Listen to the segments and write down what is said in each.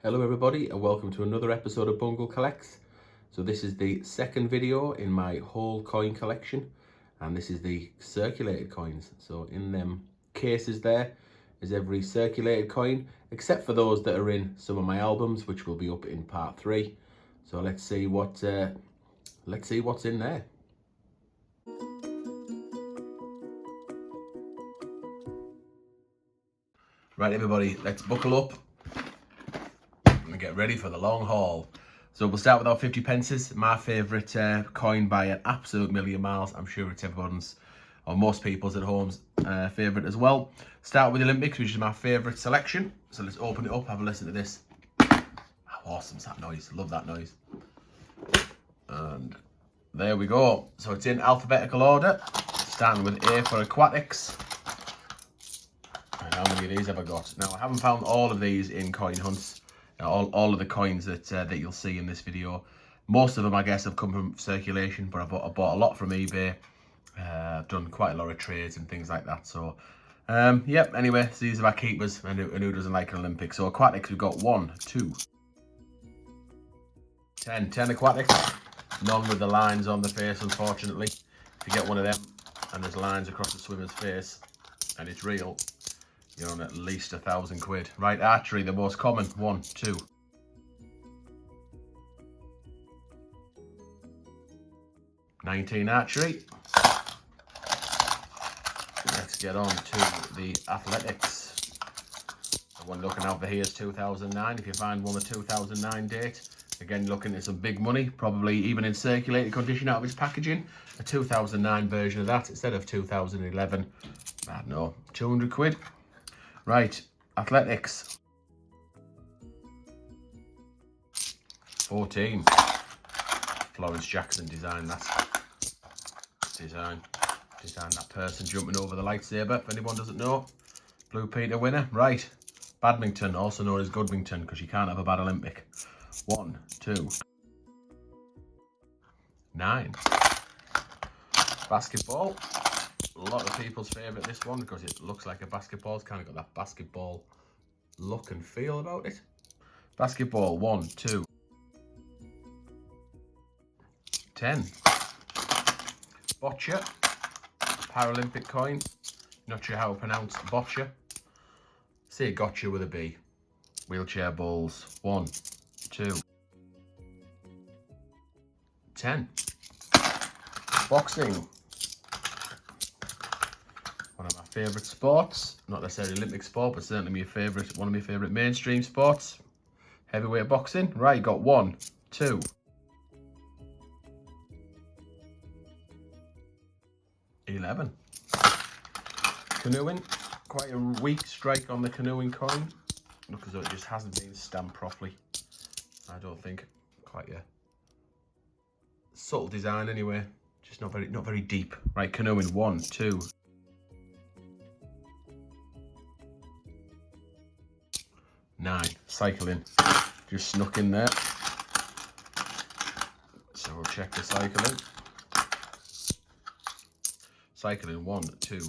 Hello everybody and welcome to another episode of Bungle Collects. So this is the second video in my whole coin collection and this is the circulated coins. So in them cases there is every circulated coin except for those that are in some of my albums, which will be up in part 3. So let's see what's in there. Right everybody, let's buckle up and get ready for the long haul. So we'll start with our 50 pences, my favourite coin by an absolute million miles. I'm sure it's everyone's, or most people's at home's favourite as well. Start with the Olympics, which is my favourite selection. So let's open it up, have a listen to this. How awesome is that noise? Love that noise. And there we go. So it's in alphabetical order, starting with A for aquatics. And how many of these have I got? Now I haven't found all of these in coin hunts. All of the coins that you'll see in this video, most of them I guess have come from circulation, but I bought a lot from eBay. I've done quite a lot of trades and things like that. So yep, anyway, so these are our keepers, and who doesn't like an Olympic? So aquatics, we've got 1, 2, 10 aquatics, none with the lines on the face, unfortunately. If you get one of them and there's lines across the swimmer's face and it's real, you're on at least £1,000. Right, archery, the most common. 1, 2. 19 archery. Let's get on to the athletics. The one looking out for here is 2009. If you find one with 2009 date, again looking at some big money, probably even in circulated condition out of its packaging. A 2009 version of that instead of 2011. I don't know, £200. Right, athletics. 14. Florence Jackson designed that. Designed that person jumping over the lightsaber, if anyone doesn't know. Blue Peter winner. Right, badminton, also known as Goodwington, because you can't have a bad Olympic. 1, 2. 9. Basketball. A lot of people's favourite, this one, because it looks like a basketball. It's kind of got that basketball look and feel about it. Basketball, 1, 2. 10. Boccia. Paralympic coin. Not sure how to pronounce boccia. Say gotcha with a B. Wheelchair balls, 1, 2. 10. Boxing. One of my favourite sports, not necessarily Olympic sport, but certainly one of my favourite mainstream sports. Heavyweight boxing. Right, got 1, 2. 11. Canoeing. Quite a weak strike on the canoeing coin. Look as though it just hasn't been stamped properly. I don't think. Quite a subtle design anyway. Just not very deep. Right, canoeing. 1, 2. 9. Cycling. Just snuck in there. So we'll check the cycling. Cycling. 1, 2,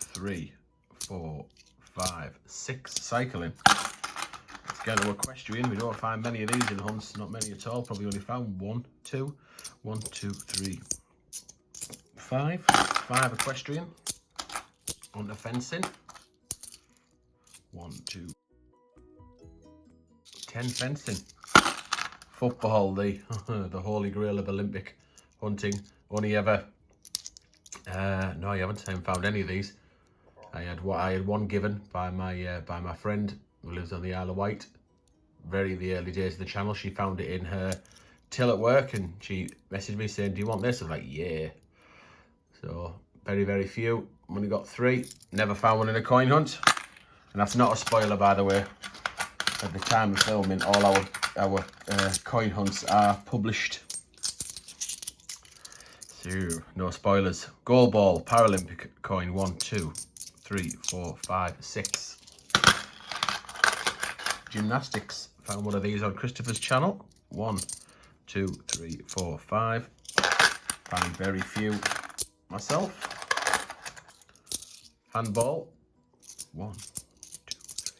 3, 4, 5, 6. Cycling. Let's get to equestrian. We don't find many of these in hunts. Not many at all. Probably only found 1, 2. 1, 2, 3, 5. 5 equestrian. On the fencing. 1, 2. 10 fencing. Football, the holy grail of Olympic hunting. Only ever. No, I haven't found any of these. I had one given by my friend who lives on the Isle of Wight. Very the early days of the channel. She found it in her till at work, and she messaged me saying, "Do you want this?" I was like, "Yeah." So very few. Only got 3. Never found one in a coin hunt, and that's not a spoiler, by the way. At the time of filming, all our coin hunts are published. So, no spoilers. Goalball, Paralympic coin, 1, 2, 3, 4, 5, 6. Gymnastics, found one of these on Christopher's channel. 1, 2, 3, 4, 5. Found very few myself. Handball, 1, 2, 3.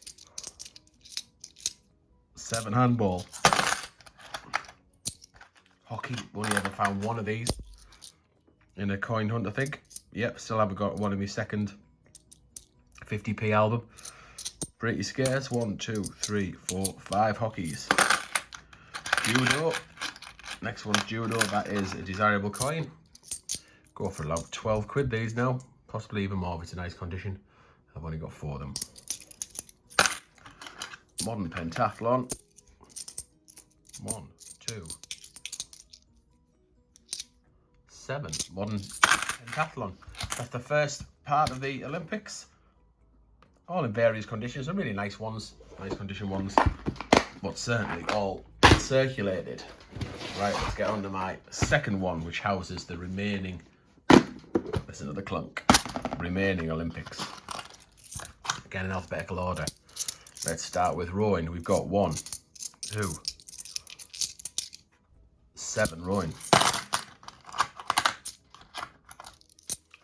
7 handball. Hockey, only ever found one of these in a coin hunt, I think. Yep, still haven't got one in my second 50p album. Pretty scarce. 1, 2, 3, 4, 5 hockeys. Judo. Next one's Judo. That is a desirable coin. Go for about 12 quid these now. Possibly even more if it's a nice condition. I've only got 4 of them. Modern pentathlon. 1, 2, 7. Modern pentathlon. That's the first part of the Olympics. All in various conditions. Some really nice ones. Nice condition ones. But certainly all circulated. Right, let's get on to my second one, which houses the remaining, there's another clunk, remaining Olympics. Again in alphabetical order. Let's start with rowing. We've got 1, 2, 7 rowing.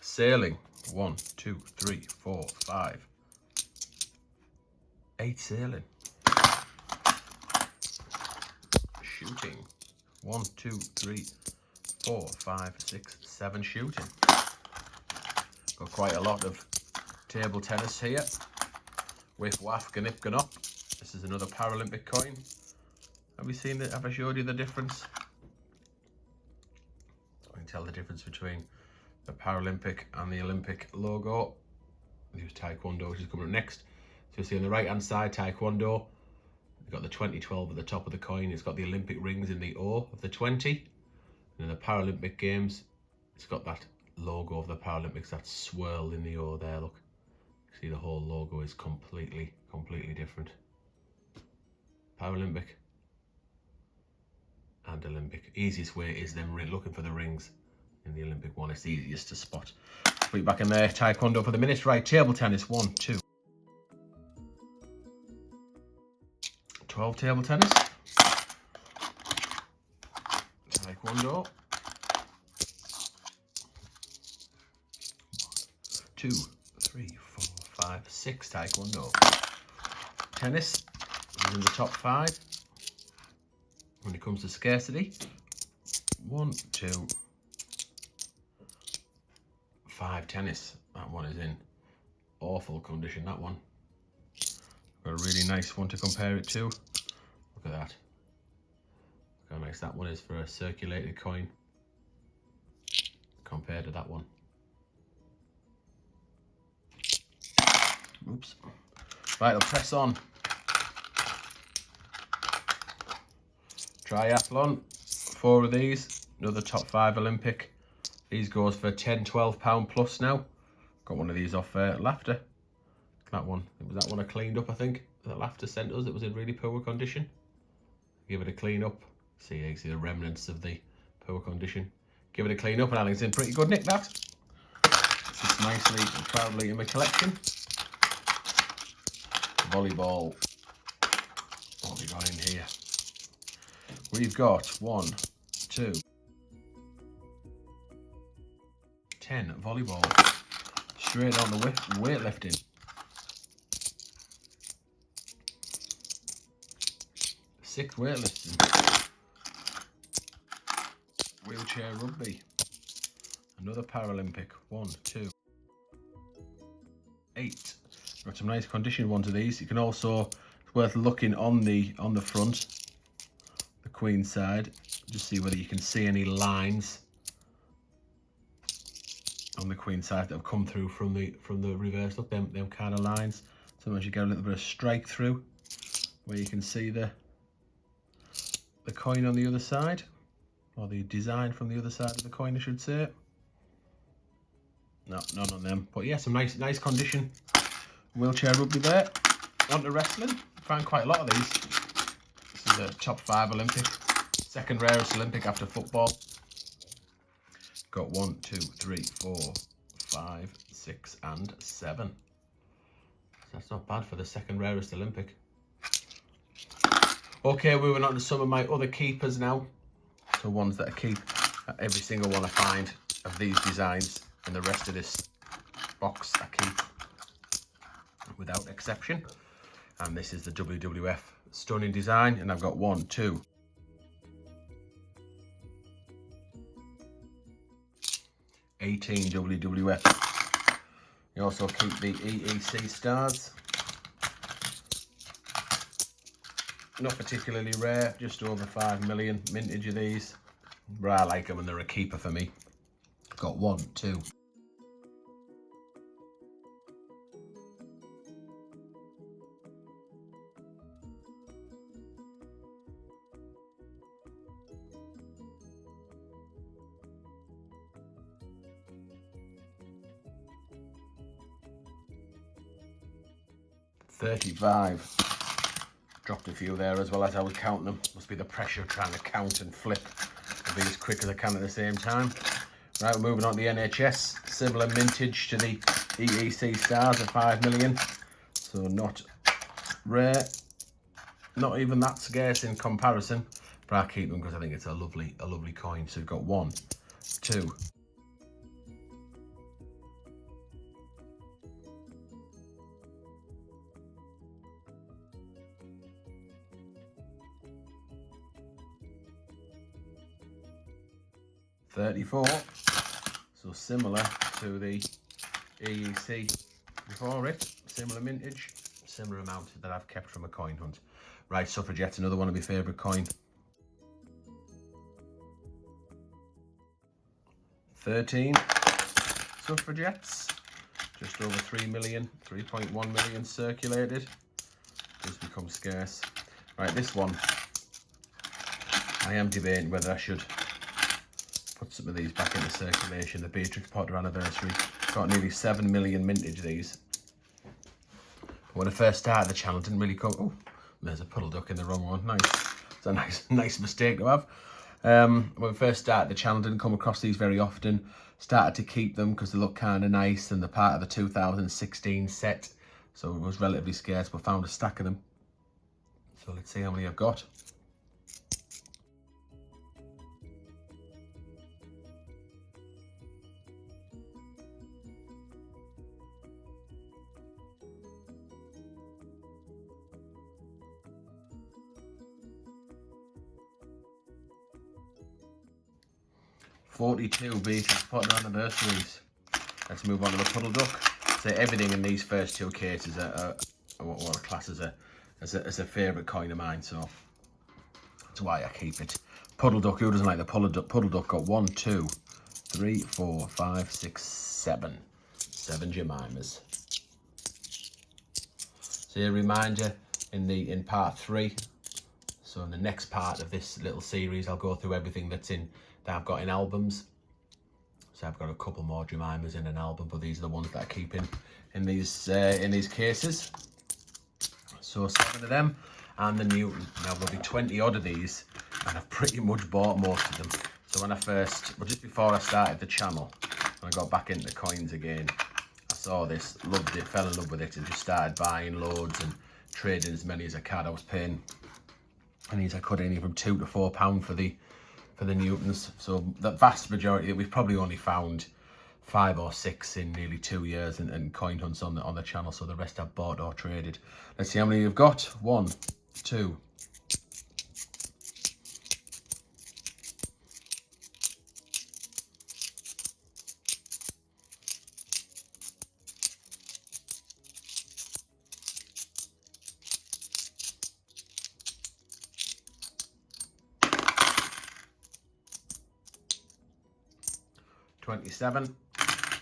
Sailing. 1, 2, 3, 4, 5. 8 sailing. Shooting. 1, 2, 3, 4, 5, 6, 7 shooting. Got quite a lot of table tennis here. Whiff waff, ganip ganop. This is another Paralympic coin. Have we seen it? Have I showed you the difference? I can tell the difference between the Paralympic and the Olympic logo. There's Taekwondo, which is coming up next. So you see on the right hand side, Taekwondo. You've got the 2012 at the top of the coin. It's got the Olympic rings in the O of the 20. And in the Paralympic Games, it's got that logo of the Paralympics, that swirl in the O there, look. See, the whole logo is completely different. Paralympic and Olympic. Easiest way is them looking for the rings in the Olympic one. It's the easiest to spot. Put you back in there. Taekwondo for the minute. Right, table tennis. 1, 2. 12 table tennis. Taekwondo. 2, 3, 4, 5, 6 Taekwondo. Tennis is in the top 5 when it comes to scarcity. 1, 2, 5 tennis. That one is in awful condition, that one. Got a really nice one to compare it to. Look at that. Look how nice that one is for a circulated coin compared to that one. Oops. Right, I'll press on. Triathlon. 4 of these. Another top 5 Olympic. These goes for £10–12 plus now. Got one of these off Laughter. That one. Was that one I cleaned up, I think. That Laughter sent us. It was in really poor condition. Give it a clean up. See, you see the remnants of the poor condition. Give it a clean up and I think it's in pretty good nick, that. Sits nicely and proudly in my collection. Volleyball. What have we got in here? We've got 1, 2, 10 volleyball. Straight on the weightlifting. 6 weightlifting. Wheelchair rugby. Another Paralympic. 1, 2, 8. Got some nice condition ones of these. You can also, it's worth looking on the front, the Queen side, just see whether you can see any lines on the Queen side that have come through from the reverse. Look, them kind of lines. Sometimes you get a little bit of strike through where you can see the coin on the other side, or the design from the other side of the coin, I should say. No, none on them. But yeah, some nice condition. Wheelchair rugby there. On to wrestling. Found quite a lot of these. This is a top 5 Olympic. Second rarest Olympic after football. Got 1, 2, 3, 4, 5, 6, and 7. That's not bad for the second rarest Olympic. Okay, moving on to some of my other keepers now. So ones that I keep. Every single one I find of these designs and the rest of this box I keep without exception. And this is the WWF stunning design. And I've got 1, 2, 18 WWF. You also keep the EEC stars. Not particularly rare, just over 5 million mintage of these. But I like them and they're a keeper for me. Got 1, 2. 35. Dropped a few there as well as I was counting them. Must be the pressure of trying to count and flip. I'll be as quick as I can at the same time. Right, we're moving on to the NHS. Similar mintage to the EEC stars at 5 million. So not rare. Not even that scarce in comparison. But I keep them because I think it's a lovely coin. So we've got 1, 2, 34, so similar to the EEC before it, similar mintage, similar amount that I've kept from a coin hunt. Right, Suffragette's another one of my favourite coin. 13 Suffragettes, just over 3 million, 3.1 million circulated. Does become scarce. Right, this one, I am debating whether I should put some of these back into circulation. The Beatrix Potter anniversary got nearly 7 million mintage of these. When I first started the channel, didn't really come. Oh, there's a Puddle Duck in the wrong one. Nice. It's a nice mistake to have. When we first started the channel, didn't come across these very often. Started to keep them because they look kind of nice and they're part of the 2016 set. So it was relatively scarce, but found a stack of them. So let's see how many I've got. 42 Beatrix Potter anniversaries. Let's move on to the Puddle Duck. So everything in these first two cases are what I class as a favourite coin of mine. So that's why I keep it. Puddle Duck. Who doesn't like the Puddle Duck? Puddle Duck got 1, 2, 3, 4, 5, 6, 7. 7 Jemimas. So a reminder in part 3. So in the next part of this little series, I'll go through everything that I've got in albums. So I've got a couple more Jemimas in an album, but these are the ones that I keep in these cases. So 7 of them and the Newton. Now there'll be 20 odd of these, and I've pretty much bought most of them. So when I first, well, just before I started the channel, when I got back into coins again, I saw this, loved it, fell in love with it, and just started buying loads and trading as many as I could. I was paying, I could anywhere from £2 to £4 for the Newtons. So the vast majority, we've probably only found 5 or 6 in nearly 2 years and coin hunts on the channel. So the rest I've bought or traded. Let's see how many you've got. 1, 2, 27.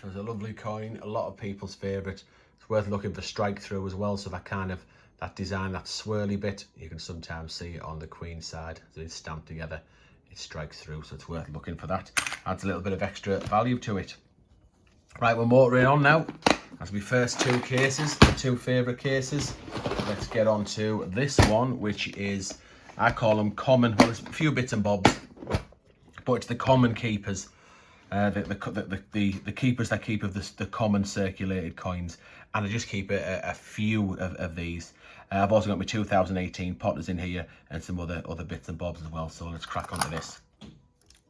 There's a lovely coin, a lot of people's favourite. It's worth looking for strike through as well. So that design, that swirly bit, you can sometimes see it on the Queen side. So it's stamped together, it strikes through. So it's worth looking for that. Adds a little bit of extra value to it. Right, we're motoring on now. That's my first 2 cases, the 2 favourite cases. Let's get on to this one, which is, I call them common. Well, there's a few bits and bobs, but it's the common keepers. The keepers that keep of the common circulated coins, and I just keep a few of these. I've also got my 2018 Potters in here and some other bits and bobs as well. So let's crack onto this.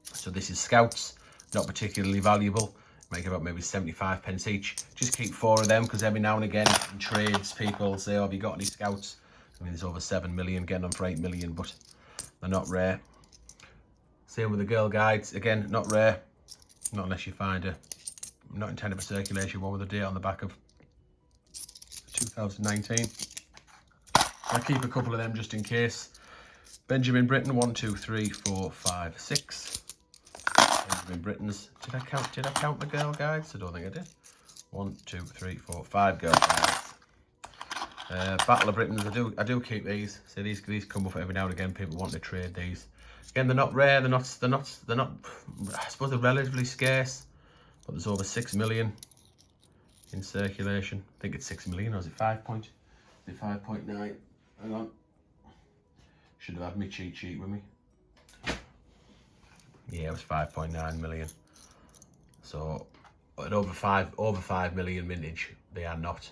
So this is Scouts, not particularly valuable. Make about maybe 75p each. Just keep 4 of them because every now and again in trades people say, "Oh, have you got any Scouts?" I mean, there's over 7 million, getting them for 8 million, but they're not rare. Same with the Girl Guides, again, not rare, not unless you find a not intended for circulation one with a date on the back of 2019. I keep a couple of them just in case. Benjamin Britten, 1, 2, 3, 4, 5, 6. Benjamin Britten's. Did I count the Girl Guides? I don't think I did. 1, 2, 3, 4, 5 Girl Guides. Battle of Britons. I do keep these. So these come up every now and again. People want to trade these. Again, they're not rare. They're not. I suppose they're relatively scarce. But there's over 6 million in circulation. I think it's 6 million, or is it 5.9? Hang on. Should have had my cheat sheet with me. Yeah, it was 5.9 million. So at over 5 million mintage, they're not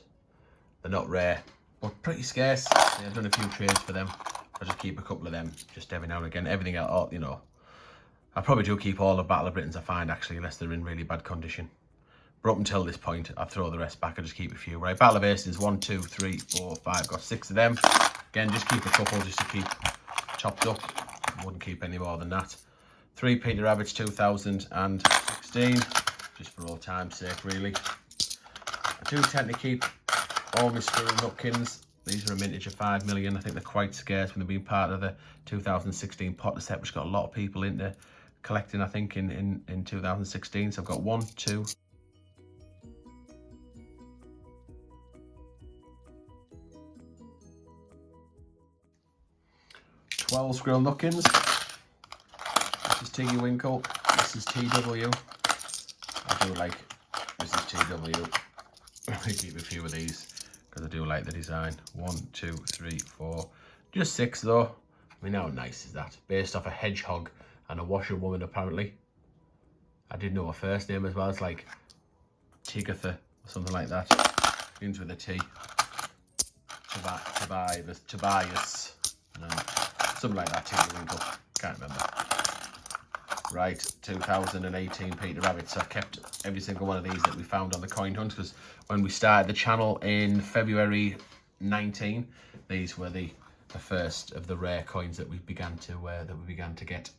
rare, but pretty scarce. Yeah, I've done a few trades for them. I just keep a couple of them just every now and again. Everything else, you know, I probably do keep all the Battle of Britons I find, actually, unless they're in really bad condition. But up until this point, I throw the rest back. I just keep a few. Right, Battle of Hastings, 1, 2, 3, 4, 5. Got 6 of them. Again, just keep a couple just to keep topped up. Wouldn't keep any more than that. 3 Peter Rabbits, 2016, just for old time's sake, really. I do tend to keep all my Squirrel Nutkins. These are a mintage of 5 million. I think they're quite scarce when they've been part of the 2016 Potter set, which got a lot of people into collecting, I think, in 2016. So I've got 1, 2. Twelve Squirrel Nutkins. This is Tiggy Winkle. This is TW. I do like this is TW. I keep a few of these because I do like the design. 1, 2, 3, 4. Just 6 though. I mean, how nice is that? Based off a hedgehog and a washerwoman, apparently. I didn't know her first name as well. It's like Tigatha or something like that. Begins with a T. Tobias. Something like that, Tiggy Winkle. Can't remember. Right, 2018 Peter Rabbits. I kept every single one of these that we found on the coin hunt, because when we started the channel in February 19, these were the first of the rare coins that we began to get.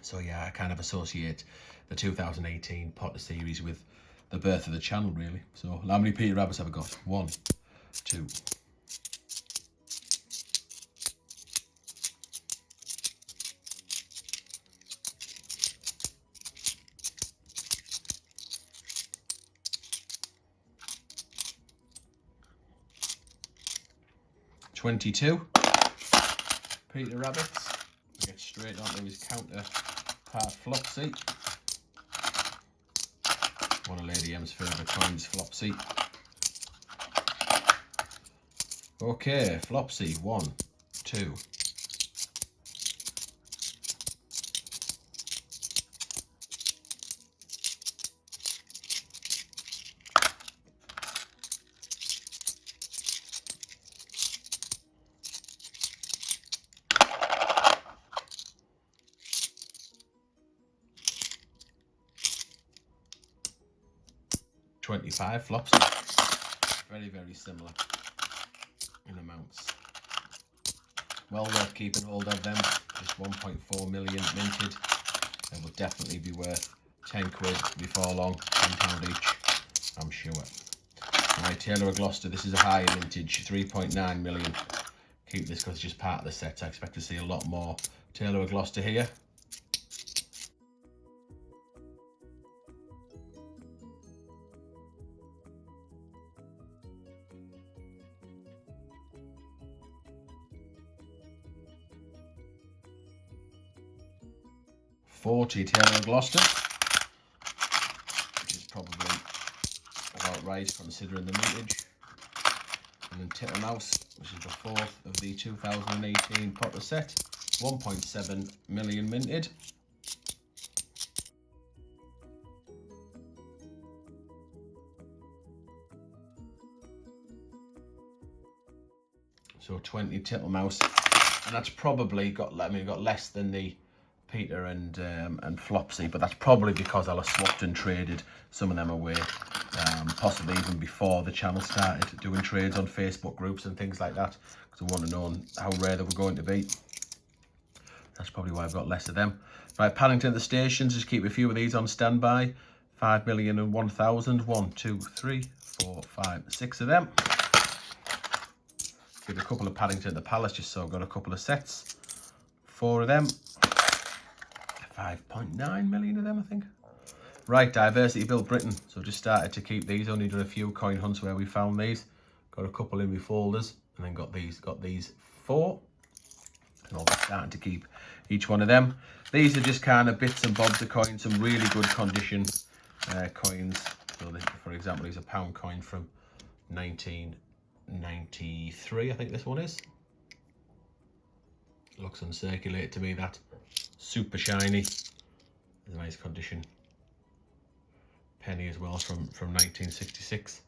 So yeah, I kind of associate the 2018 Potter series with the birth of the channel, really. So how many Peter Rabbits have I got? 1, 2. 22 Peter Rabbits. We'll get straight onto his counterpart Flopsy. One of Lady M's favourite coins, Flopsy. Okay, Flopsy, 1, 2. 25 Flopsy. Very, very similar in amounts. Well worth keeping hold of them. Just 1.4 million minted. They will definitely be worth 10 quid before long. £10 each, I'm sure. Right, Taylor of Gloucester. This is a higher mintage, 3.9 million. Keep this because it's just part of the set. I expect to see a lot more Taylor of Gloucester here. £40 Taylor of Gloucester, which is probably about right considering the mintage. And then Tittlemaus, which is the 4th of the 2018 Potter set, 1.7 million minted. So 20 Tittlemaus, and that's probably got less than the Peter and Flopsy, but that's probably because I'll have swapped and traded some of them away, possibly even before the channel started doing trades on Facebook groups and things like that, because I want to know how rare they were going to be. That's probably why I've got less of them. Right, Paddington at the stations, just keep a few of these on standby. 5,001,000. 1, 2, 3, 4, 5, 6 of them. Give a couple of Paddington at the Palace, just so I've got a couple of sets. 4 of them. 5.9 million of them, I think. Right, Diversity Build Britain. So just started to keep these. Only done a few coin hunts where we found these. Got a couple in my folders, and then got these 4. And I'll be starting to keep each one of them. These are just kind of bits and bobs of coins, some really good condition coins. So this, for example, these are £1 coin from 1993, I think this one is. Looks uncirculated to me, that. Super shiny. Nice condition. Penny as well from 1966.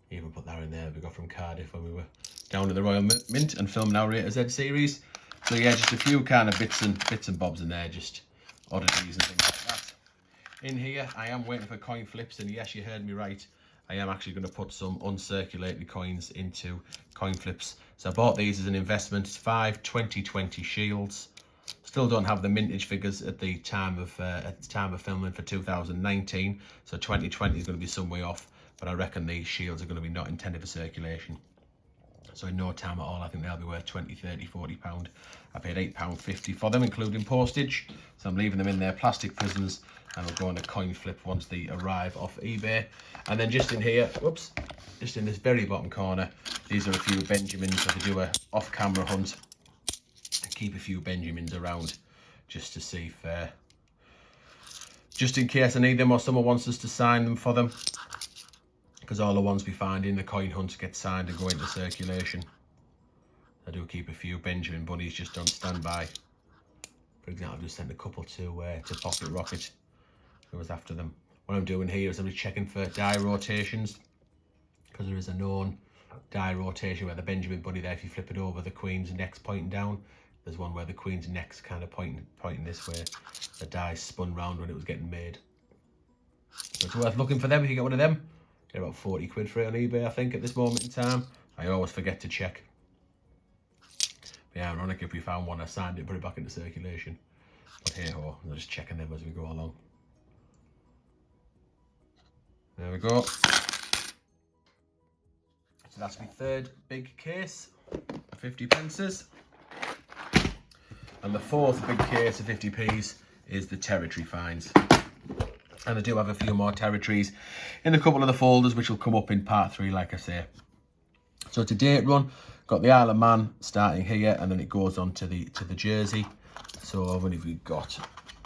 Even put that in there we got from Cardiff when we were down at the Royal Mint and filming our A to Z series. So yeah, just a few kind of bits and bobs in there, just oddities and things like that. In here, I am waiting for coin flips, and yes, you heard me right. I am actually going to put some uncirculated coins into coin flips. So I bought these as an investment. It's 5 2020 shields. Still don't have the mintage figures at the time of filming for 2019. So 2020 is going to be some way off, but I reckon these shields are going to be not intended for circulation. So in no time at all, I think they'll be worth 20, 30, 40 £40. I paid £8.50 for them, including postage. So I'm leaving them in their plastic prisons, and we'll go on a coin flip once they arrive off eBay. And then just in here, whoops, just in this very bottom corner, these are a few Benjamins. I could do a off-camera hunt and keep a few Benjamins around just to see if, just in case I need them or someone wants us to sign them for them. Because all the ones we find in the coin hunts get signed and go into circulation. I do keep a few Benjamin bunnies just on standby. For example, I've just sent a couple to Pocket Rocket, who was after them. What I'm doing here is I'm just checking for die rotations, because there is a known die rotation where the Benjamin bunny there, if you flip it over, the queen's neck's pointing down. There's one where the queen's neck's kind of pointing this way. The die spun round when it was getting made. So it's worth looking for them if you get one of them. Get about 40 quid for it on eBay, I think, at this moment in time. I always forget to check. But yeah, ironic if we found one, I signed it, put it back into circulation. But hey ho, I'm just checking them as we go along. There we go. So that's my third big case of 50 Pence'S. And the fourth big case of 50p's is the territory finds. And I do have a few more territories in a couple of the folders, which will come up in part 3, like I say. So to date run, got the Isle of Man starting here, and then it goes on to the Jersey. So what have we got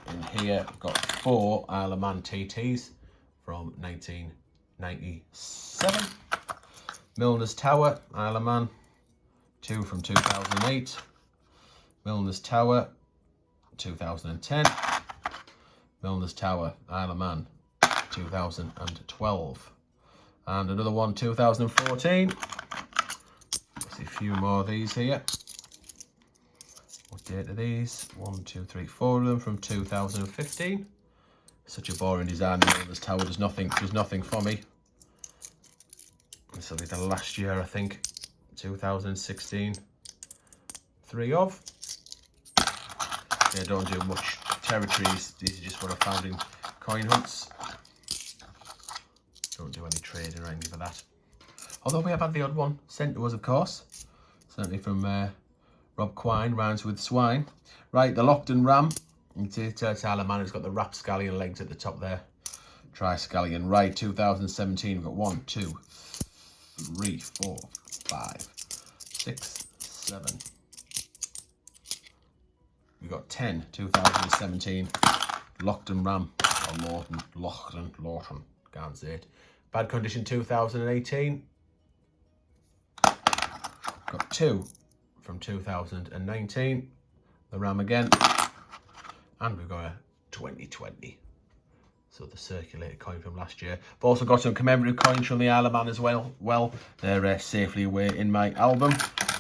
in here? We've got 4 Isle of Man TTs from 1997. Milner's Tower, Isle of Man, 2 from 2008. Milner's Tower, 2010. Milner's Tower, Isle of Man, 2012. And another one, 2014. See a few more of these here. What date are these? 1, 2, 3, 4 of them from 2015. Such a boring design. Milner's Tower does nothing for me. This will be the last year, I think. 2016. 3 of. Yeah, don't do much territories. These are just what I found in coin hunts. Don't do any trading or anything for that. Although we have had the odd one sent to us, of course. Certainly from Rob Quine, rhymes with swine. Right, the Lockton Ram. It's Isle of Man. It's got the rapscallion legs at the top there. Triscallion. Right, 2017. We've got 1, 2, 3, 4, 5, 6, 7. We've got 10, 2017, Lockton Ram, or Lawton, can't say it. Bad condition, 2018. Got 2 from 2019, the Ram again. And we've got a 2020. So the circulated coin from last year. I've also got some commemorative coins from the Isle of Man as well. They're safely away in my album.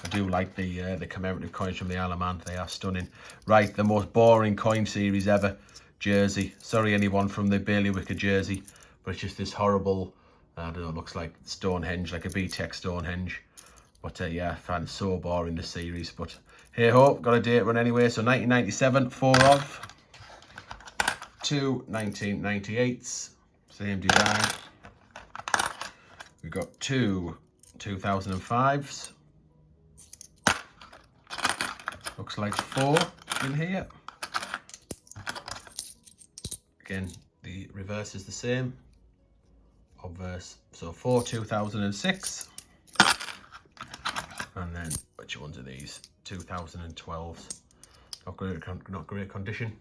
I do like the commemorative coins from the Isle of Man. They are stunning. Right, the most boring coin series ever. Jersey. Sorry anyone from the bailiwick of Jersey, but it's just this horrible, I don't know, it looks like Stonehenge, like a Beatrix Stonehenge. But yeah, I find it so boring, this series. But hey ho, got a date run anyway. So 1997, 4 of. 2 1998s, same design. We've got 2 2005s. Looks like 4 in here. Again, the reverse is the same. Obverse. So 4 2006. And then, which ones are these? 2012s. Not great condition.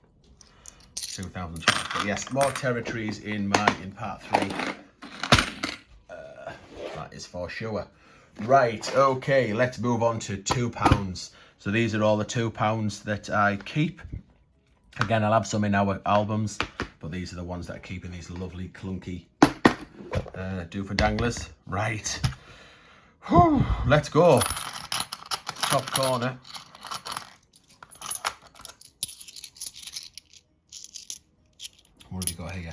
2012. But yes, more territories in part 3. That is for sure. Right, okay, let's move on to £2. So these are all the £2 that I keep. Again, I'll have some in our albums, but these are the ones that I keep in these lovely clunky do for danglers. Right. Whew, let's go. Top corner. What have we got here?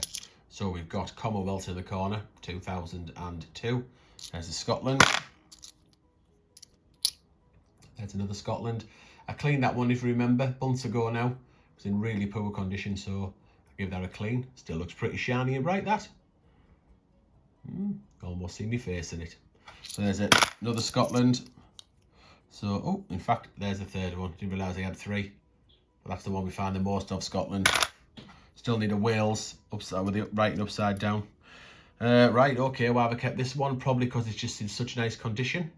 So we've got Commonwealth in the corner, 2002. There's a Scotland. There's another Scotland. I cleaned that one, if you remember, months ago now. It was in really poor condition, so I give that a clean. Still looks pretty shiny and bright, that. Almost see me face in it. So there's another Scotland. So, oh, in fact, there's the third one. Didn't realise I had 3. But that's the one we find the most of, Scotland. Still need a Wales upside with it writing upside down. Right, okay, why have I kept this one? Probably because it's just in such nice condition.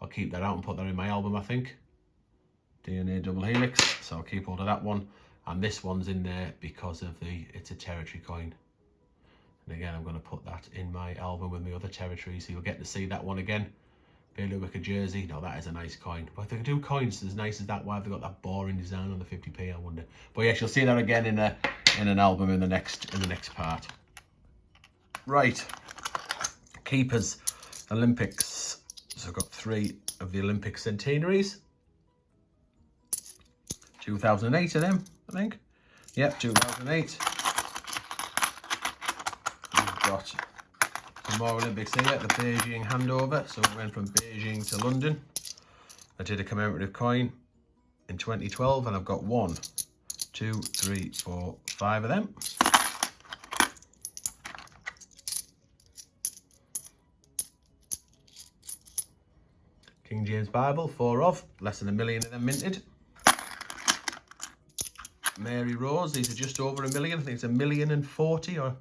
I'll keep that out and put that in my album, I think. DNA double helix, so I'll keep hold of that one. And this one's in there because of it's a territory coin. And again, I'm going to put that in my album with my other territories, so you'll get to see that one again. Bailiwick of Jersey. No, that is a nice coin. But if they can do coins as nice as that, why have they got that boring design on the 50p, I wonder. But yes, you'll see that again in an album in the next part. Right. Keepers. Olympics. So I've got 3 of the Olympic Centenaries. 2008 of them, I think. Yep, 2008. We've got some more Olympics here, the Beijing handover. So it went from Beijing to London. I did a commemorative coin in 2012, and I've got 1, 2, 3, 4, 5 of them. King James Bible, 4 of, less than 1 million of them minted. Mary Rose, these are just over 1 million. I think it's 1,040,000 or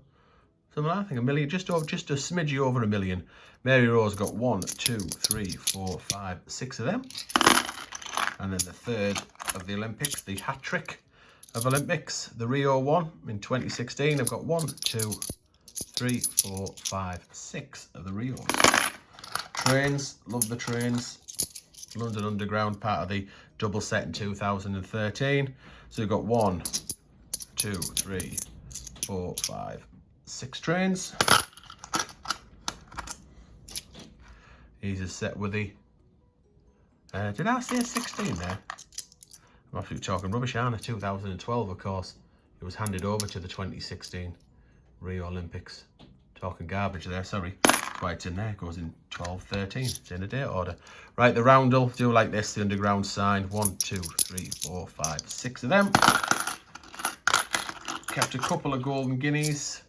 something like that. I think 1 million, just a smidgy over 1 million. Mary Rose got 1, 2, 3, 4, 5, 6 of them. And then the third of the Olympics, the hat trick of Olympics, the Rio one in 2016. I've got 1, 2, 3, 4, 5, 6 of the Rios. Trains, love the trains. London Underground, part of the double set in 2013. So we've got 1, 2, 3, 4, 5, 6 trains. He's a set with the, did I say 16 there? I'm actually talking rubbish, aren't I? 2012, of course. It was handed over to the 2016 Rio Olympics. Talking garbage there, sorry. Why it's in there, it goes in 12, 13. It's in a date order. Right, the roundel, do like this, the underground sign. 1, 2, 3, 4, 5, 6 of them. Kept a couple of golden guineas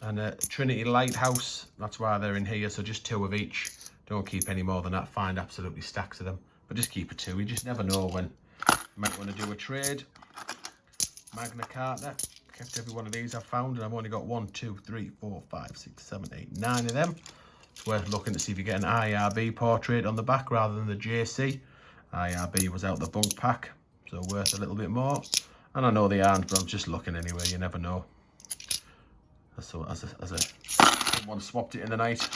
and a Trinity Lighthouse. That's why they're in here, so just 2 of each. Don't keep any more than that. Find absolutely stacks of them. But just keep a 2. You just never know when you might want to do a trade. Magna Carta. Kept every one of these I've found, and I've only got 1, 2, 3, 4, 5, 6, 7, 8, 9 of them. It's worth looking to see if you get an IRB portrait on the back rather than the JC. IRB was out the bunk pack, so worth a little bit more. And I know they aren't, but I'm just looking anyway. You never know. So someone swapped it in the night.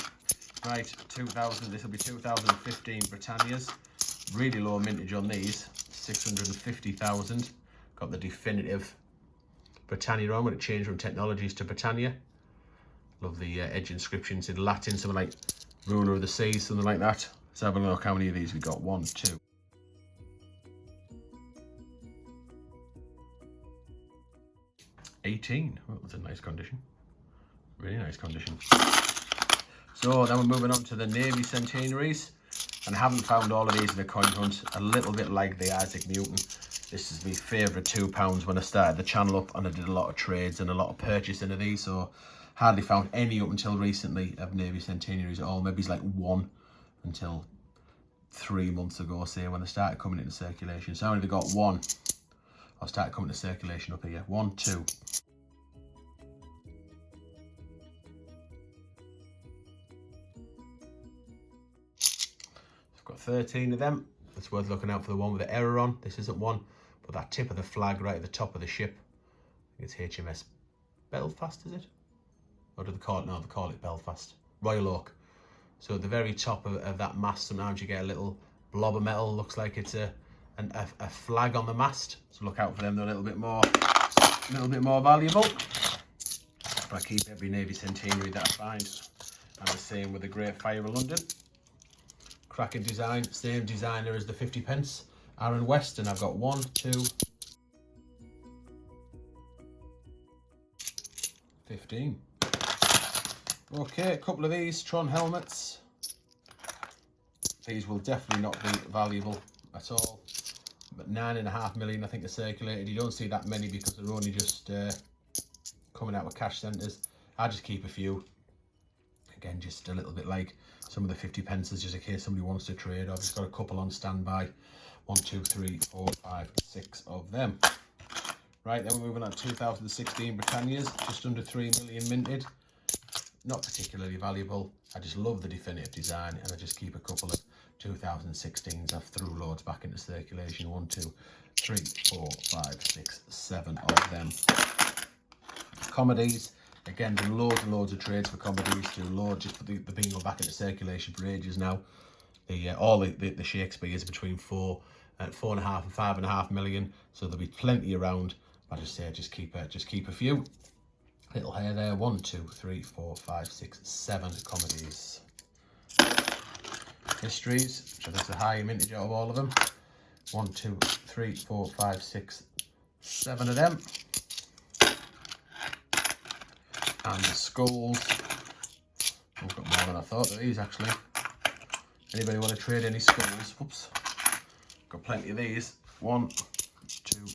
Right, 2000. This will be 2015 Britannias. Really low mintage on these. 650,000. Got the definitive Britannia on when it changed from Technologies to Britannia. Love the edge inscriptions in Latin, something like ruler of the seas, something like that. Let's have a look how many of these we got. 1, 2. $18. Oh, that's a nice condition. Really nice condition. So then we're moving on to the Navy Centenaries. And I haven't found all of these in the coin hunt. A little bit like the Isaac Newton. This is my favourite £2 when I started the channel up, and I did a lot of trades and a lot of purchasing of these. So hardly found any up until recently of Navy Centenaries at all. Maybe it's like one until 3 months ago, say, when they started coming into circulation. So I only got one. I'll start coming to circulation up here. 1, 2. I've got 13 of them. It's worth looking out for the one with the error on. This isn't one, but that tip of the flag right at the top of the ship. I think it's HMS Belfast, is it? Or do they call it? No, they call it Belfast. Royal Oak. So at the very top of that mast, sometimes you get a little blob of metal. Looks like it's a flag on the mast. So look out for them. They're a little bit more valuable. But I keep every Navy Centenary that I find. And the same with the Great Fire of London. Cracking design, same designer as the 50 pence. Aaron West, and I've got 1, 2, 15. Okay, a couple of these Tron helmets. These will definitely not be valuable at all. But 9.5 million, I think, are circulated. You don't see that many because they're only just coming out of cash centres. I just keep a few. Again, just a little bit like some of the 50 pences, just in case somebody wants to trade. I've just got a couple on standby. 1, 2, 3, 4, 5, 6 of them. Right, then we're moving on to 2016 Britannias, just under 3 million minted. Not particularly valuable. I just love the definitive design, and I just keep a couple of 2016s. I've threw loads back into circulation. 1, 2, 3, 4, 5, 6, 7 of them. Comedies. Again, do loads and loads of trades for comedies. Do loads, just put the bingo back into circulation for ages now. All the Shakespeare's between 4.5 and 5.5 million. So there'll be plenty around. I just say just keep a few. Little hair there. 1, 2, 3, 4, 5, 6, 7 comedies. Histories, which I think is a higher mintage out of all of them. 1, 2, 3, 4, 5, 6, 7 of them. And the skulls. I've got more than I thought of these, actually. Anybody want to trade any skulls? Whoops. Got plenty of these. 1, 2,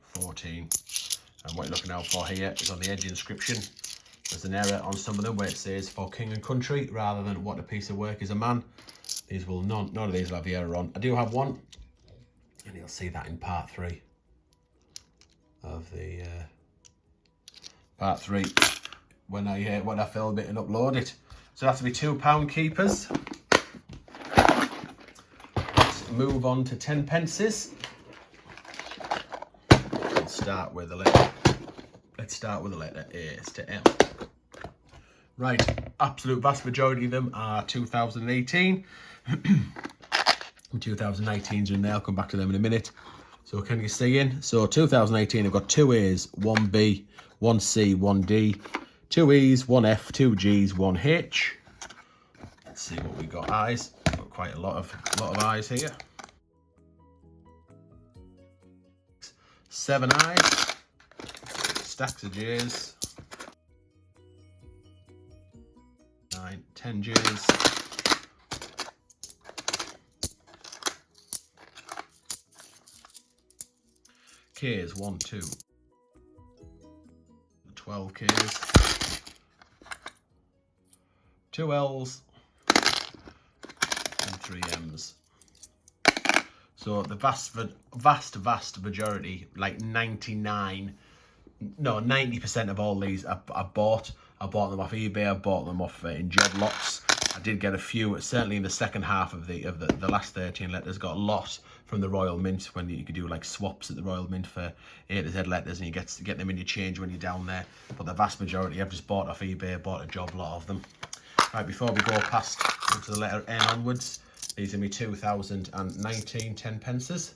14. And what you're looking out for here is on the edge inscription. There's an error on some of them where it says for king and country rather than what a piece of work is a man. These will none of these will have the error on. I do have one, and you'll see that in part 3 of the part 3 when I film it and upload it. So that's to be £2 keepers. Let's move on to 10 pences. Let's start with the letter A to M. Right, absolute vast majority of them are 2018. 2019s are in there. I'll come back to them in a minute. So can you see in? So 2018, I've got 2 A's, 1 B, 1 C, 1 D, 2 E's, 1 F, 2 G's, 1 H. Let's see what we got. I's. Got quite a lot of I's here. 7 I's. Stacks of J's. 9, 10 J's. K's, 1, 2. 12 K's. 2 L's. And 3 M's. So the vast majority, like 90% of all these I bought. I bought them off eBay. I bought them off in job lots. I did get a few, certainly in the second half of the last 13 letters. Got a lot from the Royal Mint when you could do like swaps at the Royal Mint for A to Z letters, and you get them in your change when you're down there. But the vast majority I've just bought off eBay. Bought a job lot of them. Right, before we go past to the letter N onwards, these are my 2019 10 pences.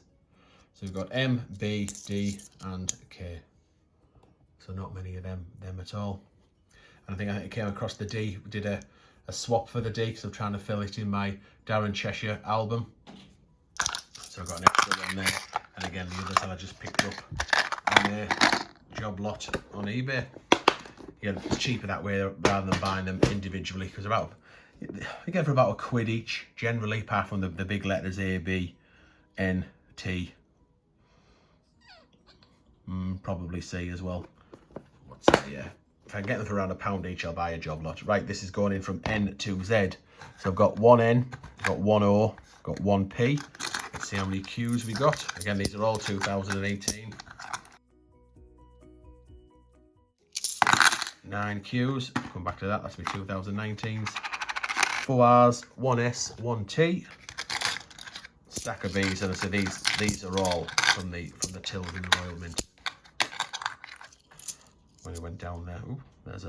So we've got M, B, D, and K. So not many of them at all. And I think it came across the D. We did a swap for the D because I'm trying to fill it in my Darren Cheshire album. So I've got an extra one there. And again, the others I just picked up on a job lot on eBay. Yeah, it's cheaper that way rather than buying them individually, because you get for about £1 each generally, apart from the big letters A, B, N, T, probably C as well. What's that? Yeah, if I can get them for around £1 each, I'll buy a job lot. Right, this is going in from N to Z. So I've got one N, got one O, got one P. Let's see how many Qs we got. Again, these are all 2018. 9 Qs, come back to that, that's my 2019s. 4 Rs, 1 S, 1 T. Stack of Bs, and so these are all from the tills in the Royal Mint. When it went down there, ooh, there's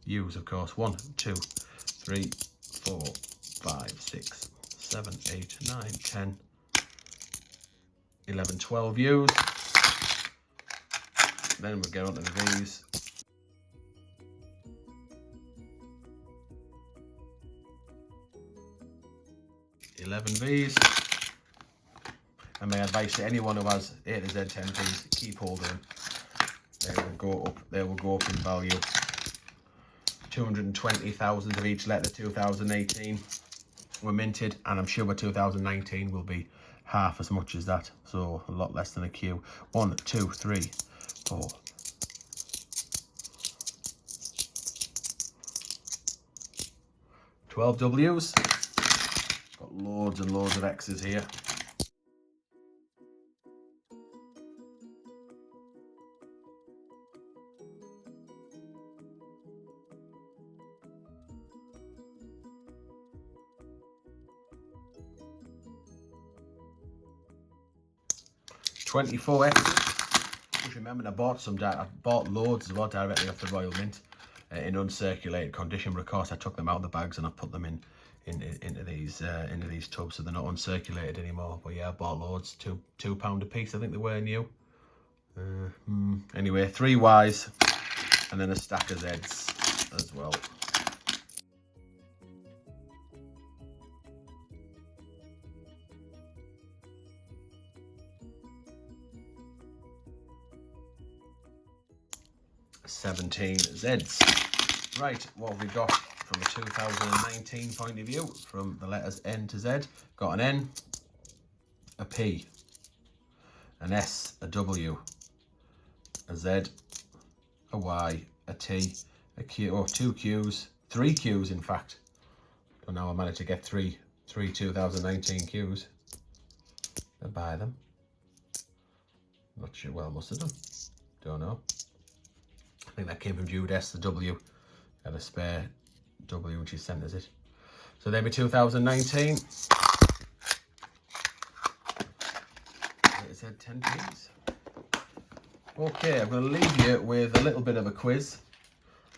U's of course. 1, 2, 3, 4, 5, 6, 7, 8, 9, 10, 11, 12 U's. Then we'll get on to the V's. V's. And my advice to anyone who has A to Z 10 V's, keep hold of them. They will go up in value. 220,000 of each letter 2018 were minted, and I'm sure 2019 will be half as much as that, so a lot less than a Q. 1, 2, 3, 4. $12 W's. Got loads and loads of X's here. $24 X's. Just remember, I bought loads as well directly off the Royal Mint in uncirculated condition, but of course I took them out of the bags and I put them into these tubs, so they're not uncirculated anymore. But yeah, I bought loads, £2 a piece. I think they were new. Anyway, 3 Y's and then a stack of Z's as well. $17 Z's. Right, what have we got from a 2019 point of view? From the letters N to Z, got an N, a P, an S, a W, a Z, a Y, a T, a Q, 2 Qs, 3 Qs in fact. So now I managed to get three 2019 Qs. I'll buy them. Not sure, well, must have done. Don't know. I think that came from Judo, the W. Got a spare W when she sent us it. So there be 2019. It said 10 P's. Okay, I'm going to leave you with a little bit of a quiz.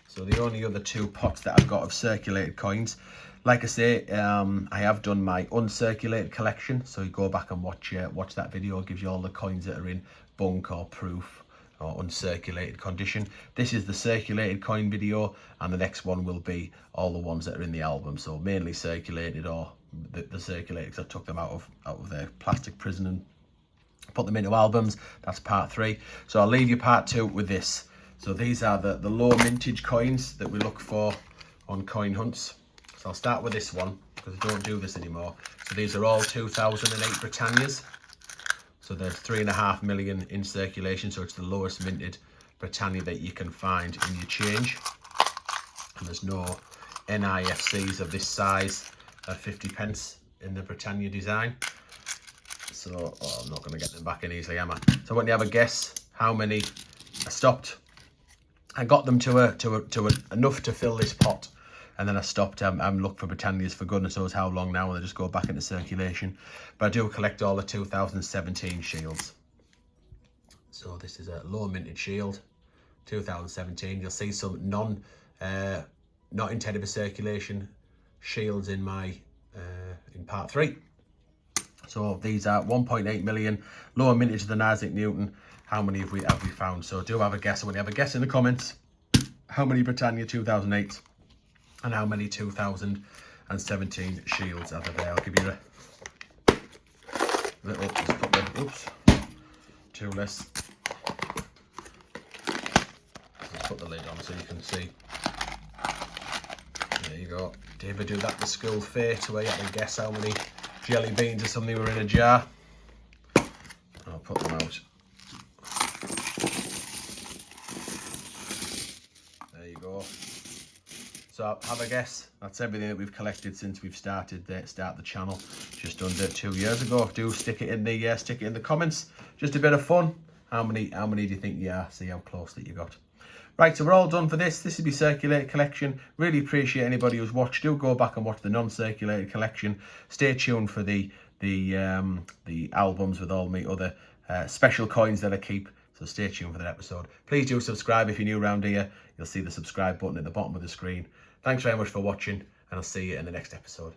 So the only other 2 pots that I've got of circulated coins. Like I say, I have done my uncirculated collection. So you go back and watch that video. It gives you all the coins that are in bunk or proof or uncirculated condition. This is the circulated coin video, and the next one will be all the ones that are in the album, so mainly circulated or the circulated, because I took them out of their plastic prison and put them into albums. That's part 3. So I'll leave you part 2 with this. So these are the low mintage coins that we look for on coin hunts. So I'll start with this one because I don't do this anymore. So these are all 2008 Britannias. So there's 3.5 million in circulation, so it's the lowest minted Britannia that you can find in your change. And there's no NIFCs of this size, 50 pence in the Britannia design. So I'm not going to get them back in easily, am I? So when you have a guess how many I stopped, I got them to enough to fill this pot. And then I stopped. I'm looking for Britannias for goodness knows how long now, and they just go back into circulation. But I do collect all the 2017 shields. So this is a low minted shield, 2017. You'll see some not intended for circulation shields in my in part 3. So these are 1.8 million, lower mintage than Isaac Newton. How many have we found? So do have a guess. I want you to have a guess in the comments. how many Britannia 2008 and how many 2017 shields are there. I'll give you a little, just put the, oops, two less. Let's put the lid on so you can see. There you go. Did you ever do that the school fair to where you had to guess how many jelly beans or something were in a jar? I'll put them out. There you go. So have a guess. That's everything that we've collected since we've started the channel just under 2 years ago. Do stick it in the comments. Just a bit of fun. How many do you think you are? See how close that you got. Right, so we're all done for this. This is my circulated collection. Really appreciate anybody who's watched. Do go back and watch the non-circulated collection. Stay tuned for the albums with all my other special coins that I keep. So stay tuned for that episode. Please do subscribe if you're new around here. You'll see the subscribe button at the bottom of the screen. Thanks very much for watching, and I'll see you in the next episode.